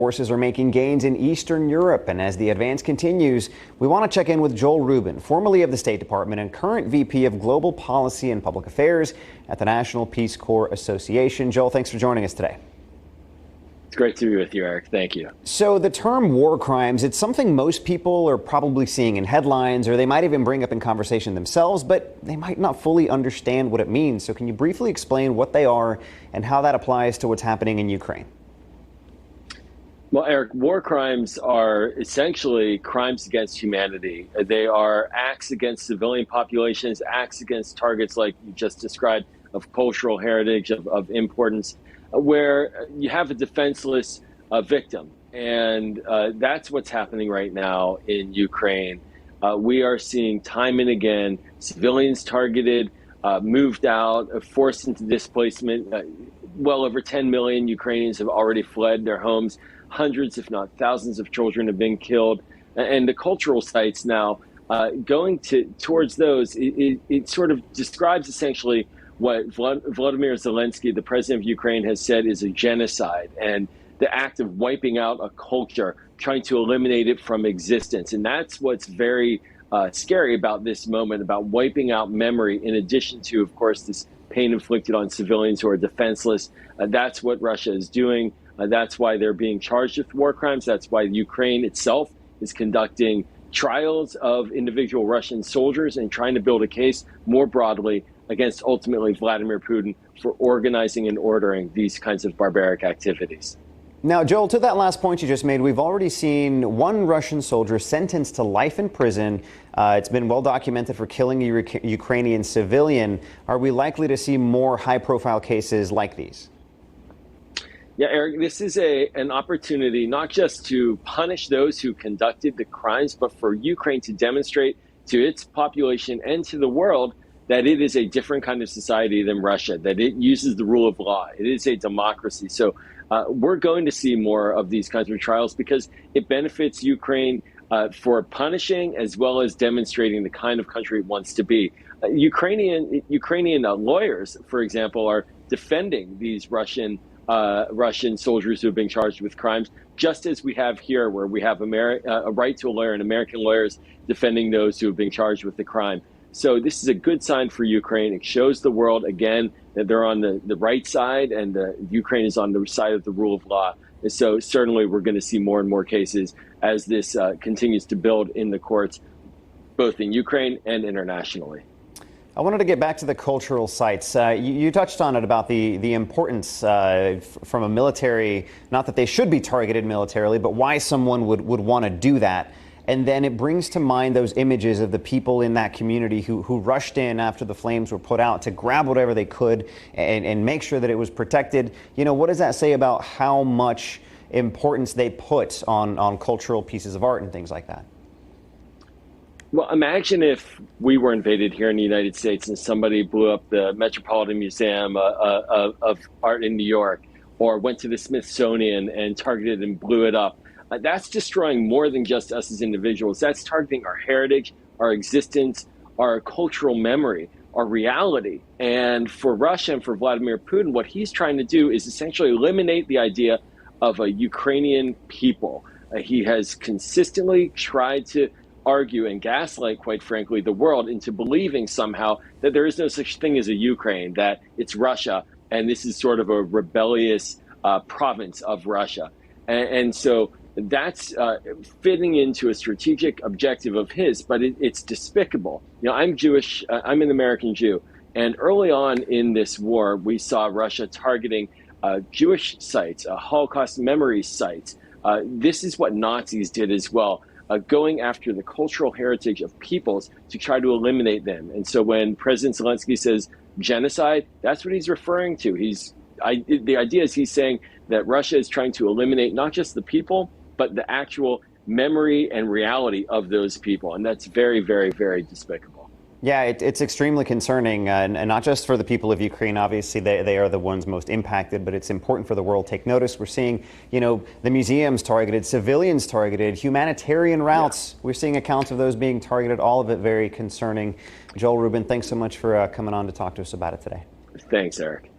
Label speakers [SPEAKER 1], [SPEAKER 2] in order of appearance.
[SPEAKER 1] Forces are making gains in Eastern Europe, and as the advance continues, we want to check in with Joel Rubin, formerly of the State Department and current VP of Global Policy and Public Affairs at the National Peace Corps Association. Joel, thanks for joining us today.
[SPEAKER 2] It's great to be with you, Eric. Thank you.
[SPEAKER 1] So the term war crimes, it's something most people are probably seeing in headlines, or they might even bring up in conversation themselves, but they might not fully understand what it means. So can you briefly explain what they are and how that applies to what's happening in Ukraine?
[SPEAKER 2] Well, Eric, war crimes are essentially crimes against humanity. They are acts against civilian populations, acts against targets like you just described of cultural heritage, of importance, where you have a defenseless victim. And that's what's happening right now in Ukraine. We are seeing time and again civilians targeted, moved out, forced into displacement. Well over 10 million Ukrainians have already fled their homes. Hundreds, if not thousands, of children have been killed. And the cultural sites now, going towards those, it sort of describes essentially what Vladimir Zelensky, the president of Ukraine, has said is a genocide, and the act of wiping out a culture, trying to eliminate it from existence. And that's what's very scary about this moment, about wiping out memory, in addition to, of course, this pain inflicted on civilians who are defenseless. That's what Russia is doing. That's why they're being charged with war crimes. That's why Ukraine itself is conducting trials of individual Russian soldiers and trying to build a case more broadly against ultimately Vladimir Putin for organizing and ordering these kinds of barbaric activities.
[SPEAKER 1] Now, Joel, to that last point you just made, we've already seen one Russian soldier sentenced to life in prison. It's been well documented for killing a Ukrainian civilian. Are we likely to see more high-profile cases like these?
[SPEAKER 2] Yeah, Eric, this is an opportunity not just to punish those who conducted the crimes, but for Ukraine to demonstrate to its population and to the world that it is a different kind of society than Russia, that it uses the rule of law. It is a democracy. So we're going to see more of these kinds of trials because it benefits Ukraine for punishing as well as demonstrating the kind of country it wants to be. Ukrainian lawyers, for example, are defending these Russian soldiers who have been charged with crimes, just as we have here, where we have a right to a lawyer and American lawyers defending those who have been charged with the crime. So this is a good sign for Ukraine. It shows the world, again, that they're on the right side, and Ukraine is on the side of the rule of law. And so certainly we're going to see more and more cases as this continues to build in the courts, both in Ukraine and internationally.
[SPEAKER 1] I wanted to get back to the cultural sites. You touched on it about the importance from a military, not that they should be targeted militarily, but why someone would want to do that. And then it brings to mind those images of the people in that community who rushed in after the flames were put out to grab whatever they could and make sure that it was protected. You know, what does that say about how much importance they put on cultural pieces of art and things like that?
[SPEAKER 2] Well, imagine if we were invaded here in the United States and somebody blew up the Metropolitan Museum of Art in New York, or went to the Smithsonian and targeted and blew it up. That's destroying more than just us as individuals. That's targeting our heritage, our existence, our cultural memory, our reality. And for Russia and for Vladimir Putin, what he's trying to do is essentially eliminate the idea of a Ukrainian people. He has consistently tried to argue and gaslight, quite frankly, the world into believing somehow that there is no such thing as a Ukraine, that it's Russia, and this is sort of a rebellious province of Russia. And so that's fitting into a strategic objective of his, but it's despicable. You know, I'm Jewish, I'm an American Jew, and early on in this war, we saw Russia targeting Jewish sites, Holocaust memory sites. This is what Nazis did as well. Going after the cultural heritage of peoples to try to eliminate them. And so when President Zelensky says genocide, that's what he's referring to. The idea is he's saying that Russia is trying to eliminate not just the people, but the actual memory and reality of those people. And that's very, very, very despicable.
[SPEAKER 1] Yeah, it's extremely concerning, and not just for the people of Ukraine. Obviously, they are the ones most impacted, but it's important for the world to take notice. We're seeing, the museums targeted, civilians targeted, humanitarian routes. Yeah. We're seeing accounts of those being targeted, all of it very concerning. Joel Rubin, thanks so much for coming on to talk to us about it today.
[SPEAKER 2] Thanks, Eric.